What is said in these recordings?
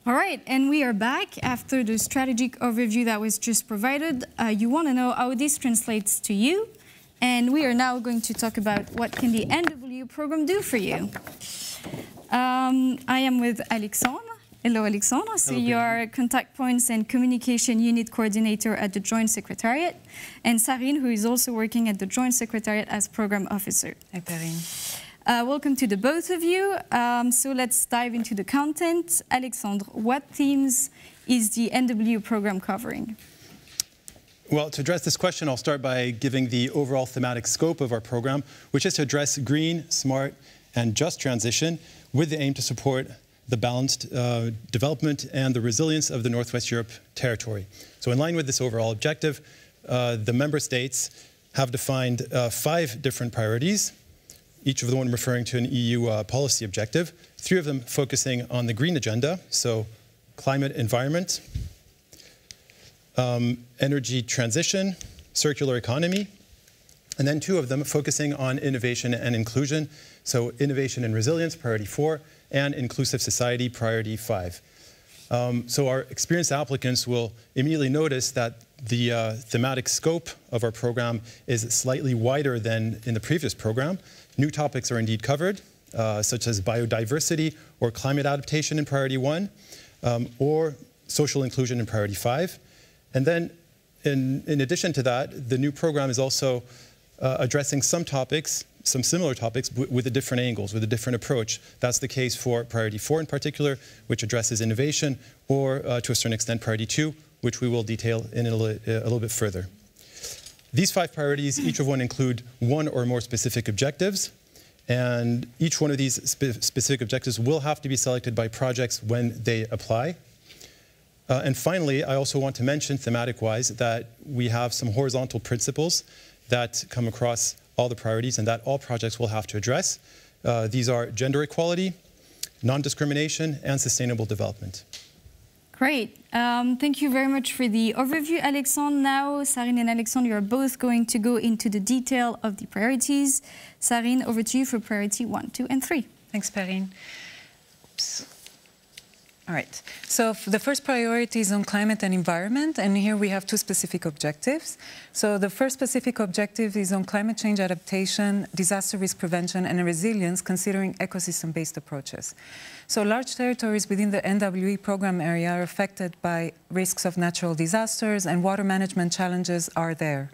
All right, and we are back after the strategic overview that was just provided. You want to know how this translates to you, and we are now going to talk about what can the NWE program do for you. I am with Alexandre. Hello, Alexandre. So you are Contact Points and Communication Unit Coordinator at the Joint Secretariat, and Sarine, who is also working at the Joint Secretariat as Program Officer. Hi, Perrine. Welcome to the both of you. So let's dive into the content. Alexandre, what themes is the NWE program covering? Well, to address this question, I'll start by giving the overall thematic scope of our program, which is to address green, smart, and just transition with the aim to support the balanced development and the resilience of the Northwest Europe territory. So in line with this overall objective, the member states have defined 5 different priorities, each of them referring to an EU policy objective, 3 of them focusing on the green agenda, so climate, environment, energy transition, circular economy, and then 2 of them focusing on innovation and inclusion, so innovation and resilience, priority 4, and inclusive society, priority 5. So our experienced applicants will immediately notice that the thematic scope of our program is slightly wider than in the previous program. New topics are indeed covered, such as biodiversity or climate adaptation in priority 1, or social inclusion in priority 5. And then, in addition to that, the new program is also addressing some topics, some similar topics, with a different angles, with a different approach. That's the case for priority 4 in particular, which addresses innovation, or to a certain extent priority 2, which we will detail in a little bit further. These 5 priorities, each of one include 1 or more specific objectives, and each one of these specific objectives will have to be selected by projects when they apply. And finally, I also want to mention, thematic-wise, that we have some horizontal principles that come across all the priorities and that all projects will have to address. These are gender equality, non-discrimination, and sustainable development. Great. Thank you very much for the overview, Alexandre. Now, Sarine and Alexandre, you are both going to go into the detail of the priorities. Sarine, over to you for priority 1, 2, and 3. Thanks, Perrine. Oops. All right, so the first priority is on climate and environment, and here we have 2 specific objectives. So the first specific objective is on climate change adaptation, disaster risk prevention, and resilience, considering ecosystem-based approaches. So large territories within the NWE program area are affected by risks of natural disasters, and water management challenges are there.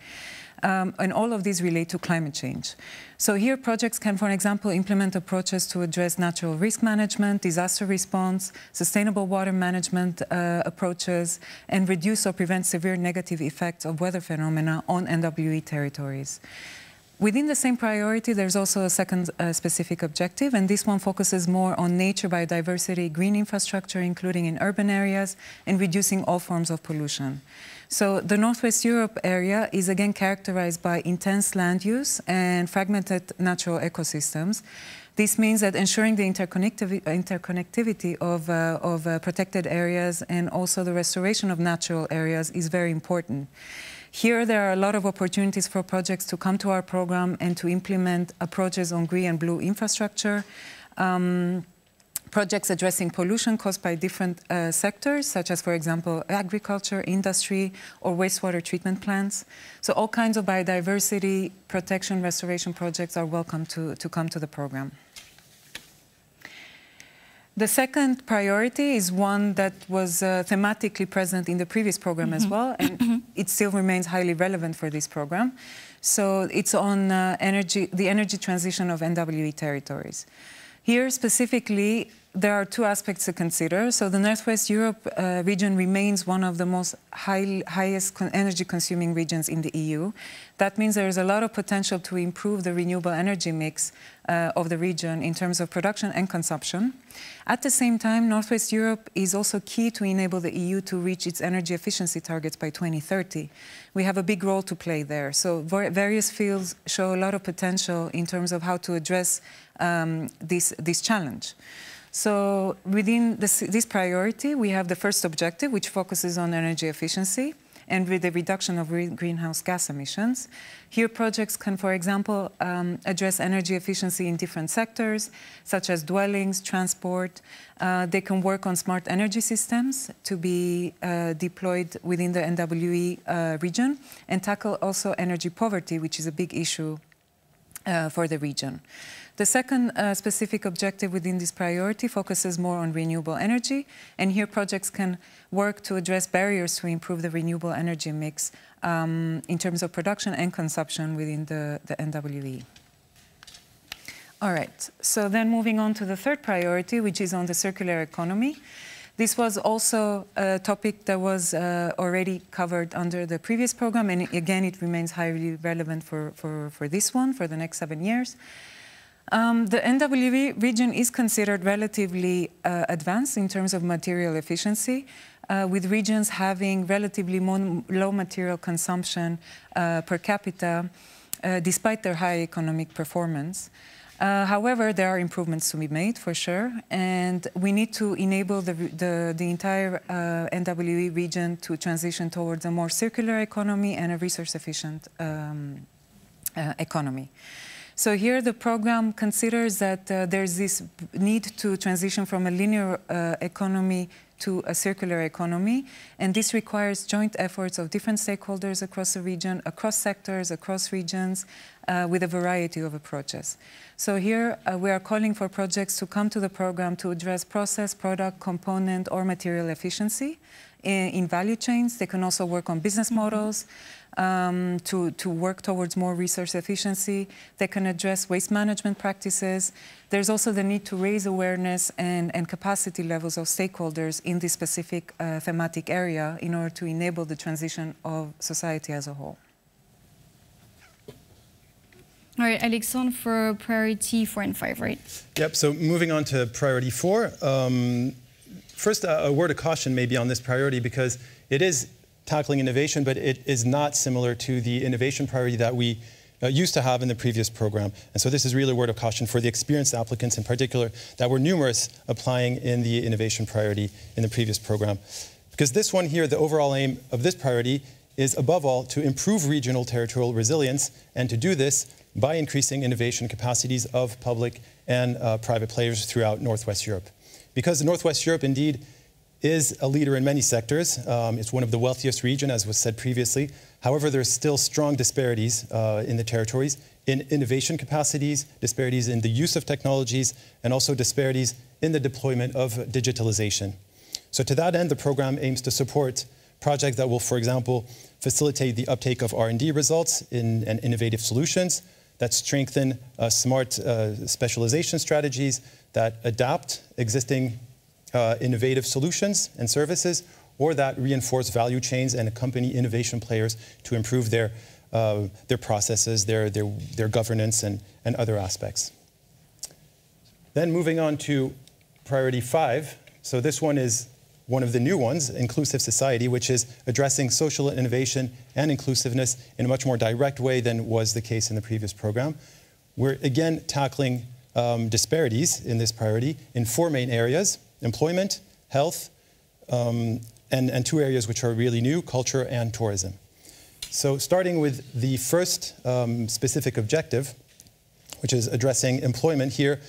And all of these relate to climate change. So here projects can, for example, implement approaches to address natural risk management, disaster response, sustainable water management approaches, and reduce or prevent severe negative effects of weather phenomena on NWE territories. Within the same priority, there's also a second specific objective, and this one focuses more on nature, biodiversity, green infrastructure, including in urban areas, and reducing all forms of pollution. So the Northwest Europe area is again characterized by intense land use and fragmented natural ecosystems. This means that ensuring the interconnectivity of protected areas and also the restoration of natural areas is very important. Here, there are a lot of opportunities for projects to come to our program and to implement approaches on green and blue infrastructure, projects addressing pollution caused by different sectors, such as, for example, agriculture, industry, or wastewater treatment plants. So all kinds of biodiversity, protection, restoration projects are welcome to come to the program. The second priority is one that was thematically present in the previous program as well, and it still remains highly relevant for this program. So it's on the energy transition of NWE territories. Here specifically, there are 2 aspects to consider. So the Northwest Europe region remains one of the most highest energy-consuming regions in the EU. That means there is a lot of potential to improve the renewable energy mix of the region in terms of production and consumption. At the same time, Northwest Europe is also key to enable the EU to reach its energy efficiency targets by 2030. We have a big role to play there. So various fields show a lot of potential in terms of how to address this challenge. So within this priority, we have the first objective, which focuses on energy efficiency. and with the reduction of greenhouse gas emissions. Here, projects can, for example, address energy efficiency in different sectors, such as dwellings, transport. They can work on smart energy systems to be deployed within the NWE region, and tackle also energy poverty, which is a big issue for the region. The second specific objective within this priority focuses more on renewable energy, and here projects can work to address barriers to improve the renewable energy mix in terms of production and consumption within the NWE. All right, so then moving on to the third priority, which is on the circular economy. This was also a topic that was already covered under the previous program, and again, it remains highly relevant for this one, for the next 7 years. The NWE region is considered relatively advanced in terms of material efficiency, with regions having relatively low material consumption per capita, despite their high economic performance. However, there are improvements to be made, for sure, and we need to enable the entire NWE region to transition towards a more circular economy and a resource-efficient economy. So here the program considers that there's this need to transition from a linear economy to a circular economy, and this requires joint efforts of different stakeholders across the region, across sectors, across regions, with a variety of approaches. So here we are calling for projects to come to the program to address process, product, component, or material efficiency in value chains. They can also work on business models, to work towards more resource efficiency. They can address waste management practices. There's also the need to raise awareness and capacity levels of stakeholders in this specific thematic area in order to enable the transition of society as a whole. All right, Alexandre, for priority 4 and 5, right? Yep, so moving on to priority 4. First, a word of caution maybe on this priority, because it is tackling innovation, but it is not similar to the innovation priority that we used to have in the previous program. And so this is really a word of caution for the experienced applicants in particular that were numerous applying in the innovation priority in the previous program. Because this one here, the overall aim of this priority is above all to improve regional territorial resilience, and to do this by increasing innovation capacities of public and private players throughout Northwest Europe. Because Northwest Europe indeed is a leader in many sectors. It's one of the wealthiest regions, as was said previously. However, there's still strong disparities in the territories in innovation capacities, disparities in the use of technologies, and also disparities in the deployment of digitalization. So to that end, the program aims to support projects that will, for example, facilitate the uptake of R&D results and innovative solutions, that strengthen smart specialization strategies, that adapt existing innovative solutions and services, or that reinforce value chains and accompany innovation players to improve their processes, their governance, and other aspects. Then moving on to priority 5. So this one is one of the new ones, inclusive society, which is addressing social innovation and inclusiveness in a much more direct way than was the case in the previous program. We're again tackling disparities in this priority in 4 main areas: employment, health, and 2 areas which are really new: culture and tourism. So starting with the first specific objective, which is addressing employment here,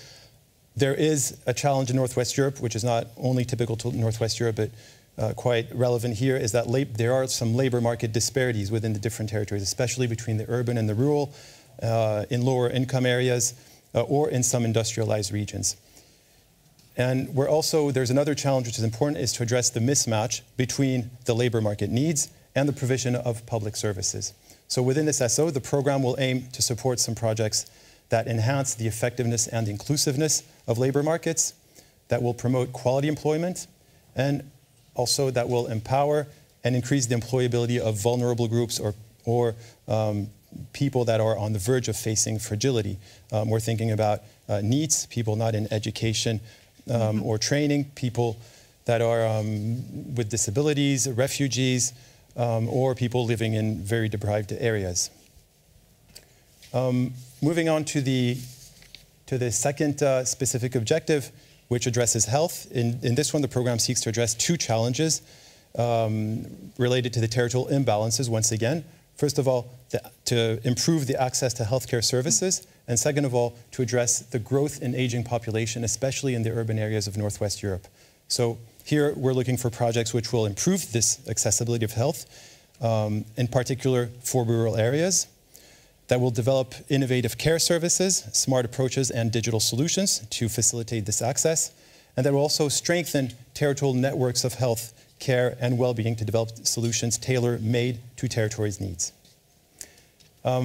there is a challenge in Northwest Europe, which is not only typical to Northwest Europe, but quite relevant here, is that there are some labor market disparities within the different territories, especially between the urban and the rural, in lower income areas, or in some industrialized regions. And there's another challenge which is important, is to address the mismatch between the labor market needs and the provision of public services. So within this SO, the program will aim to support some projects that enhance the effectiveness and inclusiveness of labor markets, that will promote quality employment, and also that will empower and increase the employability of vulnerable groups or people that are on the verge of facing fragility. We're thinking about NEETs, people not in education or training, people that are with disabilities, refugees, or people living in very deprived areas. Moving on to the second specific objective, which addresses health. In this one, the program seeks to address 2 challenges related to the territorial imbalances once again. First of all, to improve the access to healthcare services, and second of all, to address the growth in aging population, especially in the urban areas of Northwest Europe. So here we're looking for projects which will improve this accessibility of health, in particular for rural areas, that will develop innovative care services, smart approaches, and digital solutions to facilitate this access, and that will also strengthen territorial networks of health care and well-being to develop solutions tailor-made to territories' needs.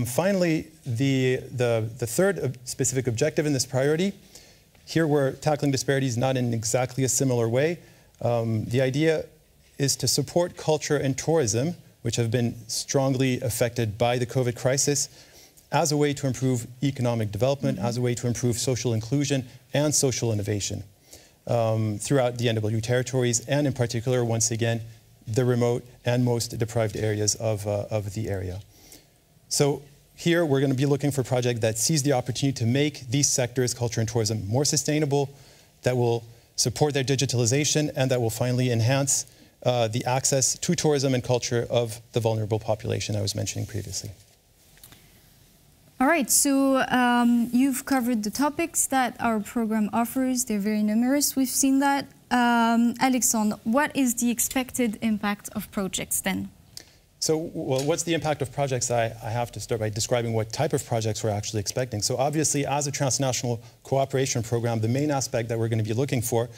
Finally, the third specific objective in this priority, here we're tackling disparities not in exactly a similar way. The idea is to support culture and tourism, which have been strongly affected by the COVID crisis, as a way to improve economic development, as a way to improve social inclusion and social innovation throughout the NWE territories, and in particular, once again, the remote and most deprived areas of the area. So here we're going to be looking for a project that sees the opportunity to make these sectors, culture and tourism, more sustainable, that will support their digitalization, and that will finally enhance the access to tourism and culture of the vulnerable population I was mentioning previously. All right, so you've covered the topics that our program offers. They're very numerous. We've seen that. Alexandre, what is the expected impact of projects then? So, well, what's the impact of projects? I have to start by describing what type of projects we're actually expecting. So obviously, as a transnational cooperation program, the main aspect that we're going to be looking for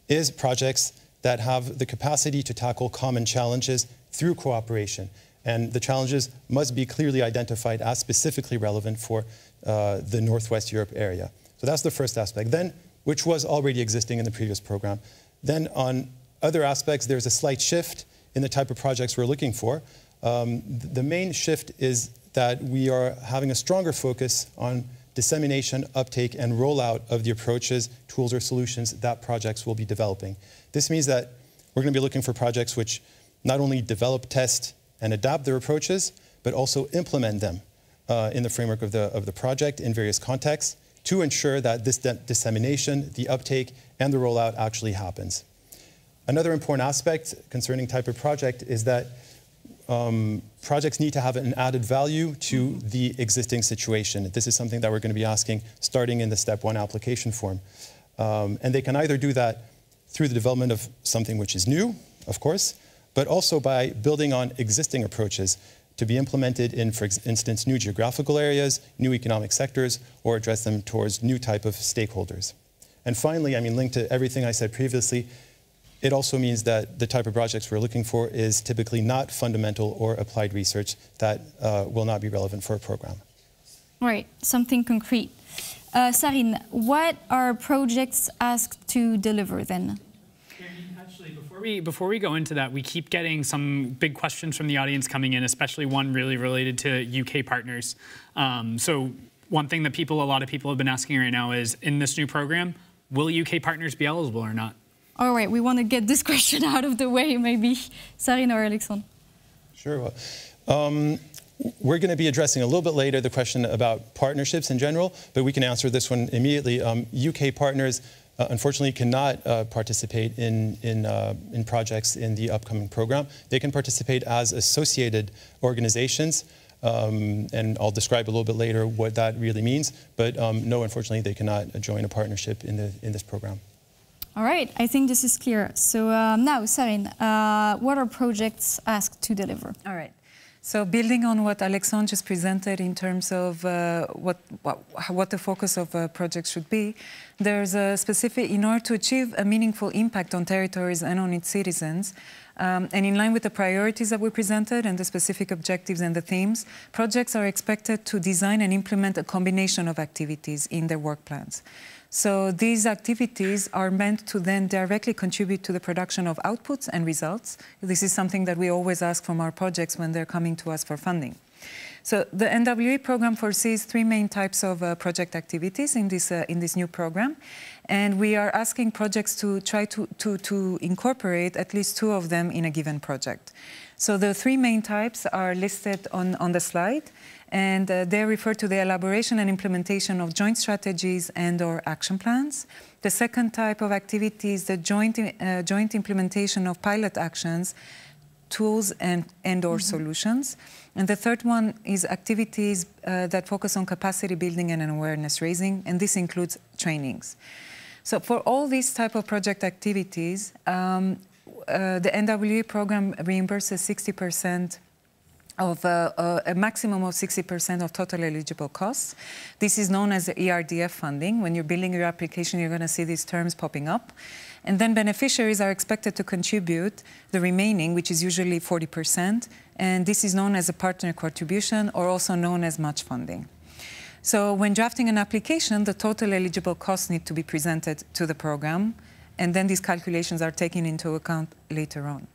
is projects that have the capacity to tackle common challenges through cooperation. And the challenges must be clearly identified as specifically relevant for the Northwest Europe area. So that's the first aspect. Then, which was already existing in the previous program. Then on other aspects, there's a slight shift in the type of projects we're looking for. The main shift is that we are having a stronger focus on dissemination, uptake, and rollout of the approaches, tools, or solutions that projects will be developing. This means that we're going to be looking for projects which not only develop, test, and adapt their approaches, but also implement them in the framework of the project in various contexts to ensure that this dissemination, the uptake, and the rollout actually happens. Another important aspect concerning type of project is that projects need to have an added value to the existing situation. This is something that we're going to be asking starting in the Step 1 application form. And they can either do that through the development of something which is new, of course, but also by building on existing approaches to be implemented in, for instance, new geographical areas, new economic sectors, or address them towards new type of stakeholders. And finally, I mean, linked to everything I said previously, it also means that the type of projects we're looking for is typically not fundamental or applied research that will not be relevant for a program. Right, something concrete. Sarine, what are projects asked to deliver then? Actually, before we go into that, we keep getting some big questions from the audience coming in, especially one really related to UK partners. So one thing that a lot of people have been asking right now is, in this new program, will UK partners be eligible or not? All right, we want to get this question out of the way, maybe. Sarine or Alexandre? Sure. Well, we're going to be addressing a little bit later the question about partnerships in general, but we can answer this one immediately. UK partners, unfortunately, cannot participate in projects in the upcoming program. They can participate as associated organizations, and I'll describe a little bit later what that really means, but no, unfortunately, they cannot join a partnership in this program. All right, I think this is clear. So now, Sarine, what are projects asked to deliver? All right. So building on what Alexandre just presented in terms of what the focus of a project should be, there's a specific, in order to achieve a meaningful impact on territories and on its citizens, and in line with the priorities that we presented and the specific objectives and the themes, projects are expected to design and implement a combination of activities in their work plans. So these activities are meant to then directly contribute to the production of outputs and results. This is something that we always ask from our projects when they're coming to us for funding. So the NWE program foresees three main types of project activities in this new program. And we are asking projects to try to incorporate at least two of them in a given project. So the three main types are listed on the slide, and they refer to the elaboration and implementation of joint strategies and/or action plans. The second type of activity is the joint implementation of pilot actions, tools and/or solutions. And the third one is activities that focus on capacity building and awareness raising, and this includes trainings. So for all these type of project activities, the NWE program reimburses 60% of a maximum of 60% of total eligible costs. This is known as the ERDF funding. When you're building your application, you're going to see these terms popping up. And then beneficiaries are expected to contribute the remaining, which is usually 40%. And this is known as a partner contribution, or also known as match funding. So when drafting an application, the total eligible costs need to be presented to the program, and then these calculations are taken into account later on.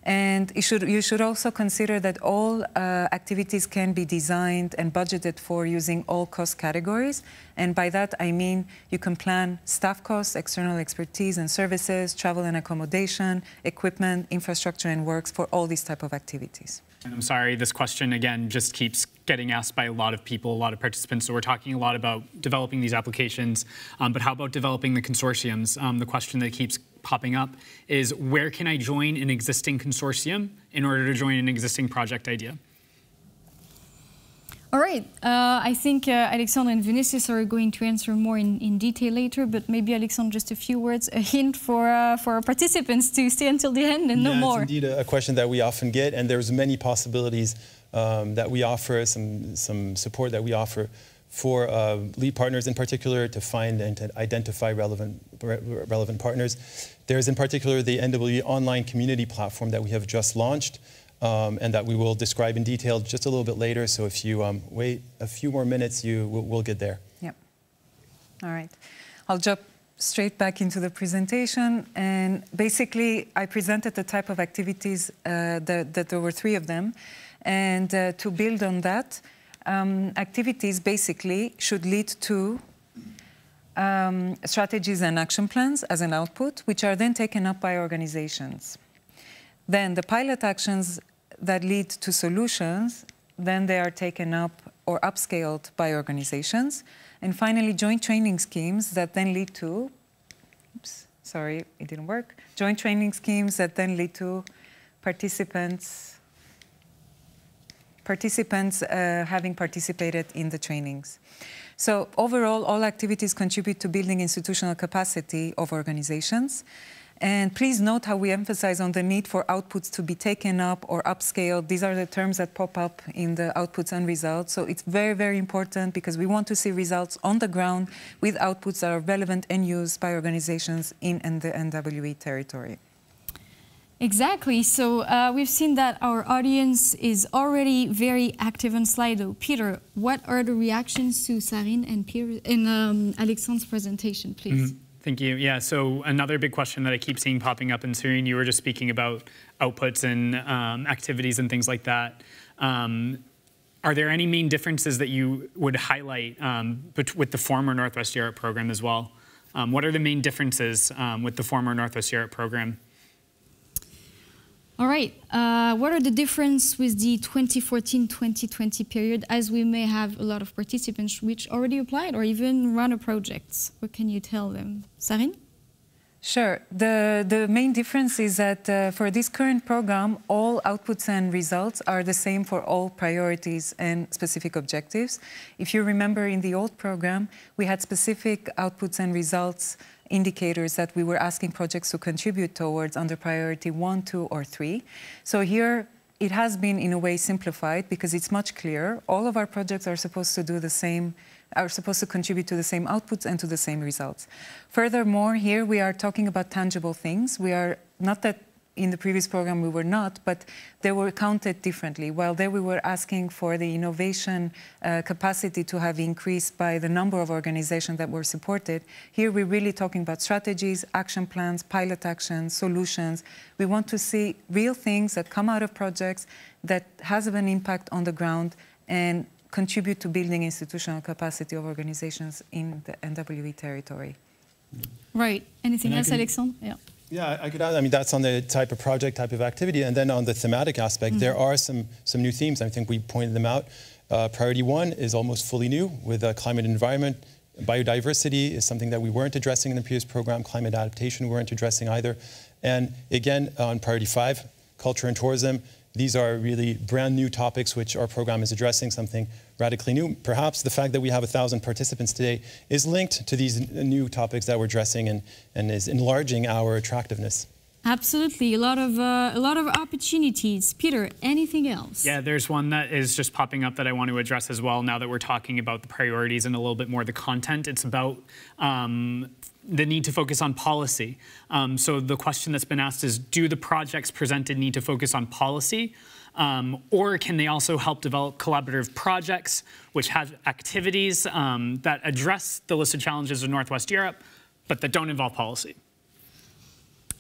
And you should also consider that all activities can be designed and budgeted for using all cost categories. And by that, I mean you can plan staff costs, external expertise and services, travel and accommodation, equipment, infrastructure and works for all these type of activities. And I'm sorry, this question, again, just keeps getting asked by a lot of people, a lot of participants. So we're talking a lot about developing these applications, but how about developing the consortiums? The question that keeps popping up is, where can I join an existing consortium in order to join an existing project idea? All right, I think Alexandre and Vinicius are going to answer more in detail later, but maybe Alexandre, just a few words, a hint for our participants to stay until the end and know more. It's indeed a question that we often get, and there's many possibilities that we offer, some support that we offer for lead partners in particular to find and to identify relevant partners. There's in particular the NWE online community platform that we have just launched, and that we will describe in detail just a little bit later. So if you wait a few more minutes, we'll get there. Yep. All right. I'll jump straight back into the presentation. And basically, I presented the type of activities that there were three of them. And to build on that, activities basically should lead to strategies and action plans as an output, which are then taken up by organizations. Then the pilot actions that lead to solutions, then they are taken up or upscaled by organizations. And finally, joint training schemes that then lead to, oops, sorry, it didn't work. Joint training schemes that then lead to participants having participated in the trainings. So overall, all activities contribute to building institutional capacity of organizations. And please note how we emphasize on the need for outputs to be taken up or upscaled. These are the terms that pop up in the outputs and results. So it's very, very important because we want to see results on the ground with outputs that are relevant and used by organizations in the NWE territory. Exactly. So we've seen that our audience is already very active on Slido. Peter, what are the reactions to Sarine and Alexandre's presentation, please? Mm-hmm. Thank you. Yeah, so another big question that I keep seeing popping up, and Sarine, you were just speaking about outputs and activities and things like that. Are there any main differences that you would highlight with the former Northwest Europe program as well? What are the main differences with the former Northwest Europe program? All right. What are the differences with the 2014-2020 period, as we may have a lot of participants which already applied or even run a project? What can you tell them? Sarine? Sure. The main difference is that for this current program, all outputs and results are the same for all priorities and specific objectives. If you remember, in the old program, we had specific outputs and results indicators that we were asking projects to contribute towards under priority 1, 2, or 3. So here it has been in a way simplified because it's much clearer. All of our projects are supposed to do the same, are supposed to contribute to the same outputs and to the same results. Furthermore, here we are talking about tangible things. We are not that in the previous program we were not, but they were counted differently. While there we were asking for the innovation capacity to have increased by the number of organizations that were supported, here we're really talking about strategies, action plans, pilot actions, solutions. We want to see real things that come out of projects that has an impact on the ground and contribute to building institutional capacity of organizations in the NWE territory. Right. Anything else, Alexandre? Yeah. Yeah, I could add, I mean, that's on the type of project, type of activity, and then on the thematic aspect, there are some new themes. I think we pointed them out. Priority 1 is almost fully new with climate and environment. Biodiversity is something that we weren't addressing in the previous program. Climate adaptation we weren't addressing either. And again, on Priority 5, culture and tourism, these are really brand new topics which our program is addressing, something radically new. Perhaps the fact that we have 1,000 participants today is linked to these new topics that we're addressing and is enlarging our attractiveness. Absolutely, a lot of opportunities. Peter, anything else? Yeah, there's one that is just popping up that I want to address as well now that we're talking about the priorities and a little bit more the content. It's about the need to focus on policy. So the question that's been asked is, do the projects presented need to focus on policy? Or can they also help develop collaborative projects which have activities that address the listed challenges of Northwest Europe, but that don't involve policy?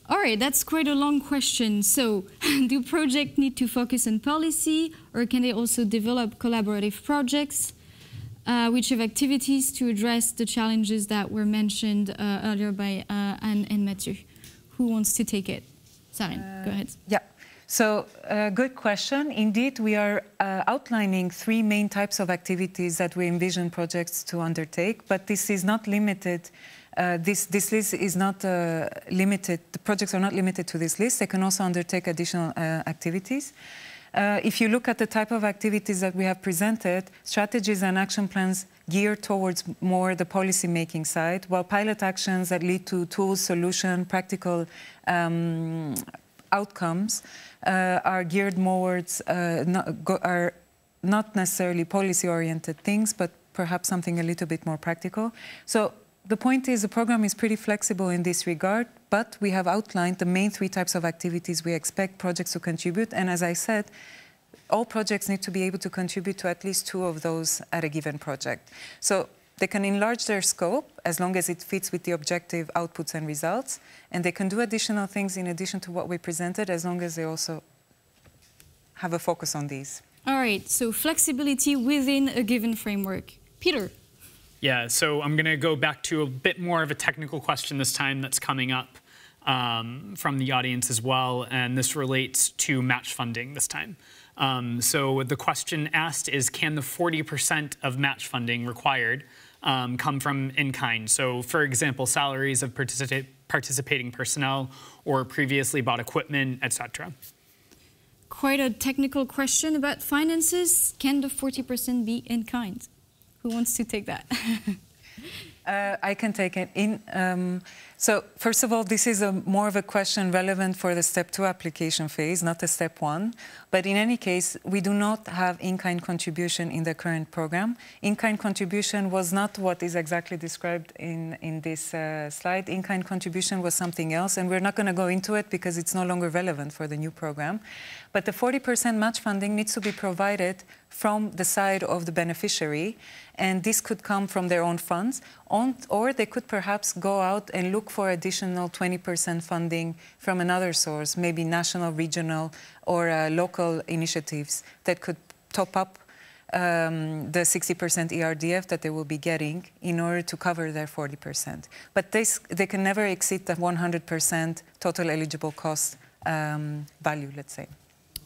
All right, that's quite a long question. So, do projects need to focus on policy, or can they also develop collaborative projects which have activities to address the challenges that were mentioned earlier by Anne and Mathieu? Who wants to take it? Sarine, go ahead. Yeah. So, good question. Indeed, we are outlining 3 main types of activities that we envision projects to undertake, but this is not limited. This list is not limited. The projects are not limited to this list. They can also undertake additional activities. If you look at the type of activities that we have presented, strategies and action plans geared towards more the policy-making side, while pilot actions that lead to tools, solution, practical outcomes are geared towards, are not necessarily policy-oriented things, but perhaps something a little bit more practical. So the point is the program is pretty flexible in this regard, but we have outlined the main 3 types of activities we expect projects to contribute. And as I said, all projects need to be able to contribute to at least 2 of those at a given project. So they can enlarge their scope as long as it fits with the objective outputs and results. And they can do additional things in addition to what we presented as long as they also have a focus on these. All right, so flexibility within a given framework. Peter. Yeah, so I'm going to go back to a bit more of a technical question this time that's coming up from the audience as well, and this relates to match funding this time. So the question asked is, can the 40% of match funding required come from in-kind? So, for example, salaries of participating personnel or previously bought equipment, etc. Quite a technical question about finances. Can the 40% be in-kind? Who wants to take that? I can take it. So first of all, this is more of a question relevant for the Step 2 application phase, not the Step 1. But in any case, we do not have in-kind contribution in the current program. In-kind contribution was not what is exactly described in this slide. In-kind contribution was something else, and we're not going to go into it because it's no longer relevant for the new program. But the 40% match funding needs to be provided from the side of the beneficiary, and this could come from their own funds, or they could perhaps go out and look for additional 20% funding from another source, maybe national, regional, or local initiatives that could top up the 60% ERDF that they will be getting in order to cover their 40%. But they can never exceed the 100% total eligible cost value, let's say.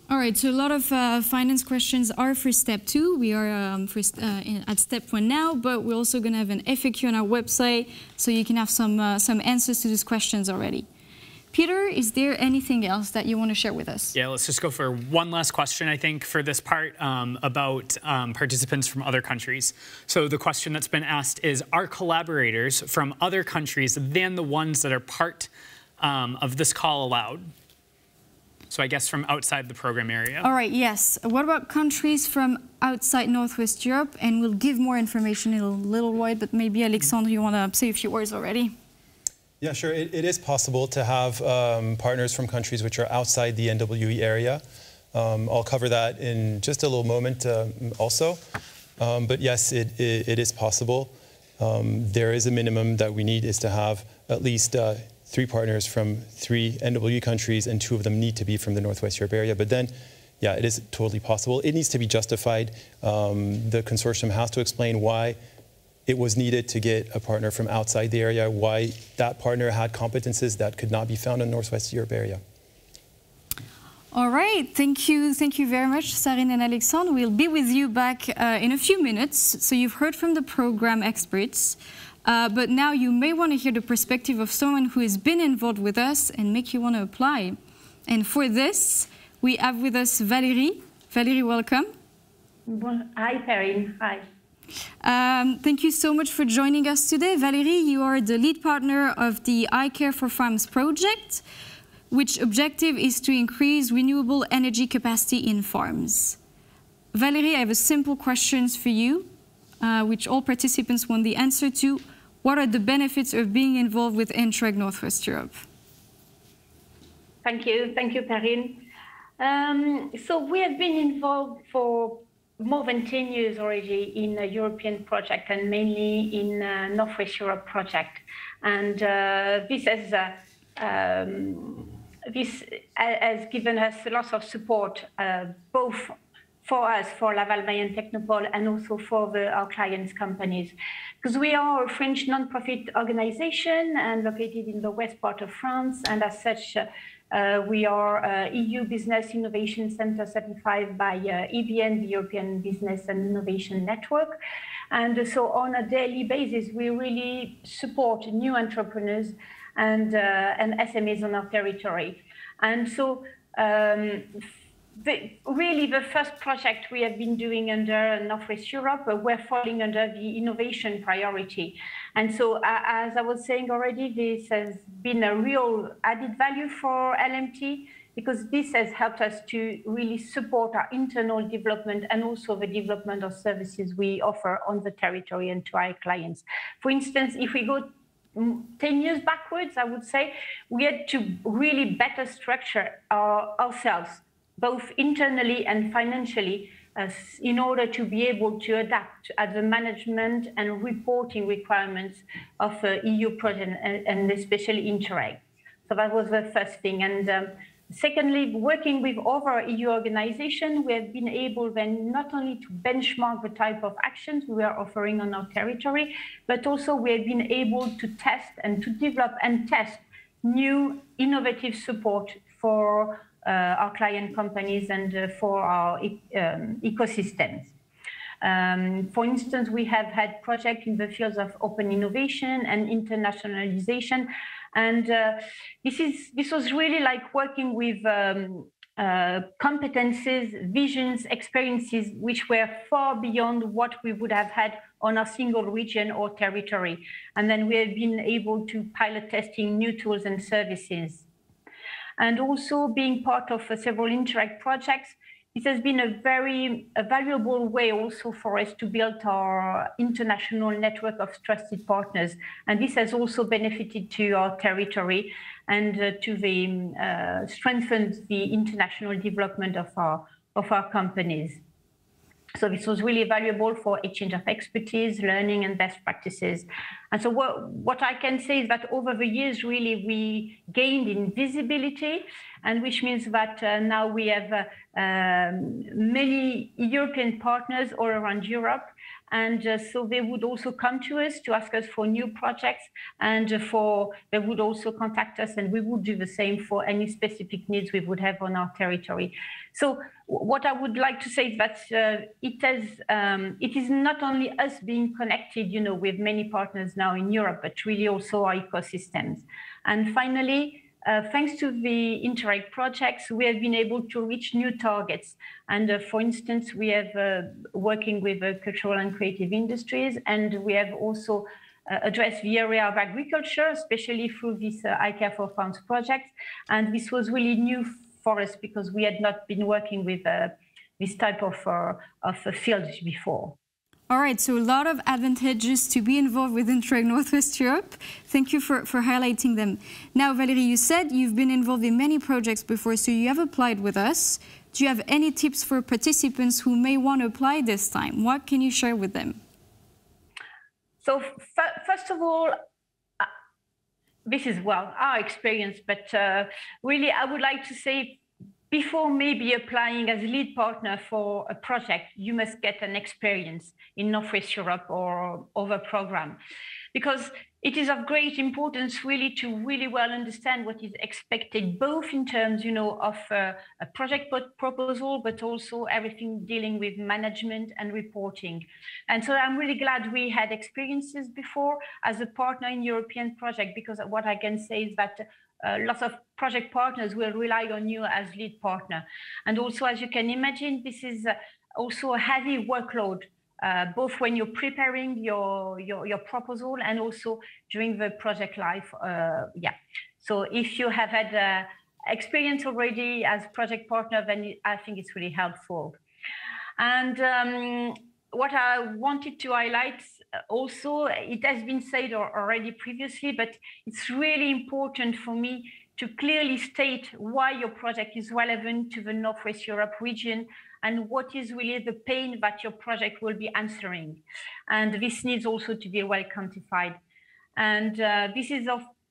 All right, so a lot of finance questions are for Step 2. We are at Step 1 now, but we're also going to have an FAQ on our website, so you can have some answers to these questions already. Peter, is there anything else that you want to share with us? Yeah, let's just go for one last question, I think, for this part about participants from other countries. So the question that's been asked is, are collaborators from other countries than the ones that are part of this call allowed? So I guess from outside the program area. All right, yes. What about countries from outside Northwest Europe? And we'll give more information in a little while, but maybe Alexandre, you want to say a few words already? Yeah, sure. It is possible to have partners from countries which are outside the NWE area. I'll cover that in just a little moment also. But yes, it is possible. There is a minimum that we need is to have at least 3 partners from 3 NWE countries, and 2 of them need to be from the Northwest Europe area. But then yeah, it is totally possible. It needs to be justified. The consortium has to explain why it was needed to get a partner from outside the area, why that partner had competences that could not be found in the Northwest Europe area. All right, thank you very much, Sarine and Alexandre. We'll be with you back in a few minutes. So you've heard from the program experts, but now you may want to hear the perspective of someone who has been involved with us and make you want to apply. And for this, we have with us Valérie. Valérie, welcome. Hi, Perrine. Hi. Thank you so much for joining us today. Valérie, you are the lead partner of the I Care for Farms project, which objective is to increase renewable energy capacity in farms. Valérie, I have a simple question for you, which all participants want the answer to. What are the benefits of being involved with Interreg Northwest Europe? Thank you, Perrine. So we have been involved for more than 10 years already in a European project, and mainly in Northwest Europe project. And this has given us lots of support, both for us, for Laval Mayenne Technopole, and also for our clients' companies. Because we are a French non-profit organization and located in the west part of France, and as such, we are EU Business Innovation Center certified by EBN, the European Business and Innovation Network. And so on a daily basis, we really support new entrepreneurs and SMEs on our territory. And so really the first project we have been doing under Northwest Europe, we're falling under the innovation priority. And so as I was saying already, this has been a real added value for LMT, because this has helped us to really support our internal development and also the development of services we offer on the territory and to our clients. For instance, if we go 10 years backwards, I would say we had to really better structure ourselves, both internally and financially, in order to be able to adapt at the management and reporting requirements of EU projects and especially Interreg. So that was the first thing. And secondly, working with other EU organizations, we have been able then not only to benchmark the type of actions we are offering on our territory, but also we have been able to test and to develop and test new innovative support for our client companies and for our ecosystems. For instance, we have had projects in the fields of open innovation and internationalization. And this was really like working with competences, visions, experiences, which were far beyond what we would have had on a single region or territory. And then we have been able to pilot testing new tools and services. And also being part of several Interreg projects, this has been a valuable way also for us to build our international network of trusted partners. And this has also benefited to our territory and to strengthened the international development of our companies. So this was really valuable for exchange of expertise, learning, and best practices. And so what I can say is that over the years, really, we gained in visibility, and which means that now we have many European partners all around Europe. And so they would also come to us to ask us for new projects, and they would also contact us, and we would do the same for any specific needs we would have on our territory. So what I would like to say is that it is not only us being connected, with many partners now in Europe, but really also our ecosystems. And finally, thanks to the Interreg projects, we have been able to reach new targets. And for instance, we have working with cultural and creative industries, and we have also addressed the area of agriculture, especially through this I Care for Farms project. And this was really new for us because we had not been working with this type of field before. All right, so a lot of advantages to be involved with Interreg Northwest Europe. Thank you for highlighting them. Now, Valérie, you said you've been involved in many projects before, so you have applied with us. Do you have any tips for participants who may want to apply this time? What can you share with them? So first of all, this is, our experience, but really I would like to say before maybe applying as lead partner for a project, you must get an experience in Northwest Europe or other program, because it is of great importance really to really well understand what is expected, both in terms, of a project proposal, but also everything dealing with management and reporting. And so I'm really glad we had experiences before as a partner in European project, because what I can say is that lots of project partners will rely on you as lead partner. And also, as you can imagine, this is also a heavy workload, both when you're preparing your proposal and also during the project life. So if you have had experience already as project partner, then I think it's really helpful. And what I wanted to highlight also, it has been said already previously, but it's really important for me to clearly state why your project is relevant to the Northwest Europe region and what is really the pain that your project will be answering. And this needs also to be well quantified. And this is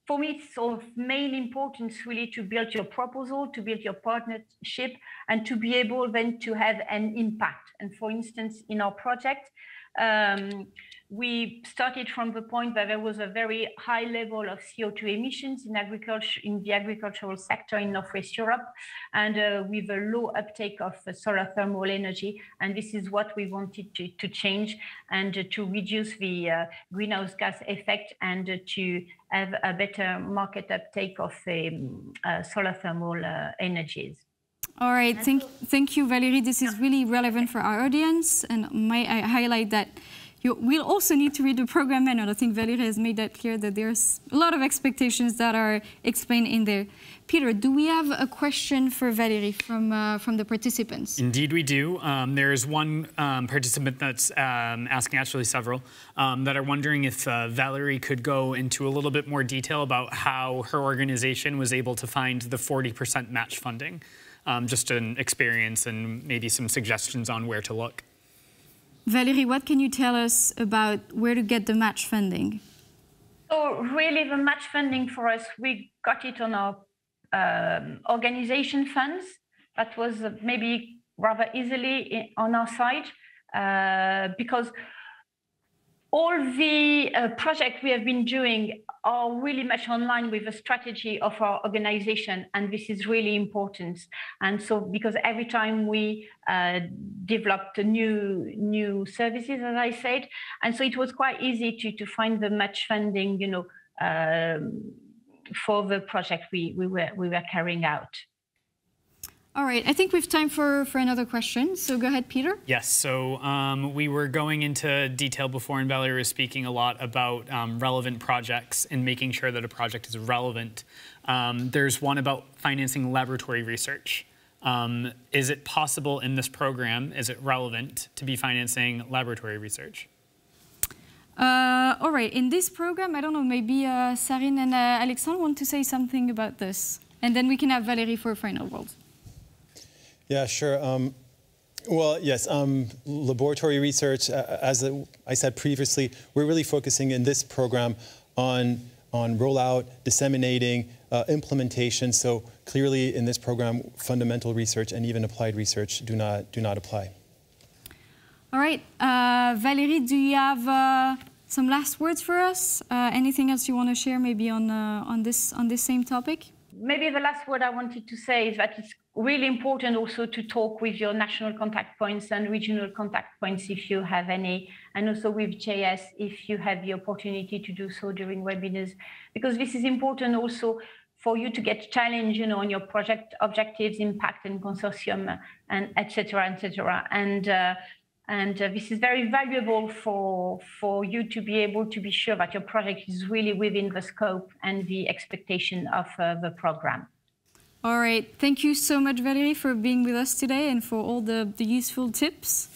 for me, it's of main importance really to build your proposal, to build your partnership, and to be able then to have an impact. And for instance, in our project, we started from the point that there was a very high level of CO2 emissions in agriculture, in the agricultural sector in Northwest Europe, and with a low uptake of solar thermal energy. And this is what we wanted to change, and to reduce the greenhouse gas effect, and to have a better market uptake of solar thermal energies. All right, thank you, Valérie. This is really relevant for our audience, and may I highlight that we'll also need to read the program manual. I think Valérie has made that clear, that there's a lot of expectations that are explained in there. Peter, do we have a question for Valérie from the participants? Indeed we do. There's one participant that's asking, actually several, that are wondering if Valérie could go into a little bit more detail about how her organization was able to find the 40% match funding. Just an experience and maybe some suggestions on where to look. Valérie, what can you tell us about where to get the match funding? So really the match funding for us, we got it on our organization funds. That was maybe rather easily on our side, because all the projects we have been doing are really much online with the strategy of our organization, and this is really important. And so, because every time we developed new services, as I said, and so it was quite easy to find the match funding, for the project we were carrying out. All right, I think we have time for another question. So go ahead, Peter. Yes, so we were going into detail before, and Valérie was speaking a lot about relevant projects and making sure that a project is relevant. There's one about financing laboratory research. Is it possible in this program, is it relevant to be financing laboratory research? All right, in this program, I don't know, maybe Sarine and Alexandre want to say something about this. And then we can have Valérie for a final word. Yeah, sure. Well, yes, laboratory research, as I said previously, we're really focusing in this program on rollout, disseminating, implementation. So clearly in this program, fundamental research and even applied research do not apply. All right, Valérie, do you have some last words for us? Anything else you want to share maybe on this same topic? Maybe the last word I wanted to say is that it's really important also to talk with your national contact points and regional contact points if you have any, and also with JS if you have the opportunity to do so during webinars, because this is important also for you to get challenged, on your project objectives, impact and consortium, and etc. And this is very valuable for you to be able to be sure that your project is really within the scope and the expectation of the program. All right. Thank you so much, Valérie, for being with us today and for all the useful tips.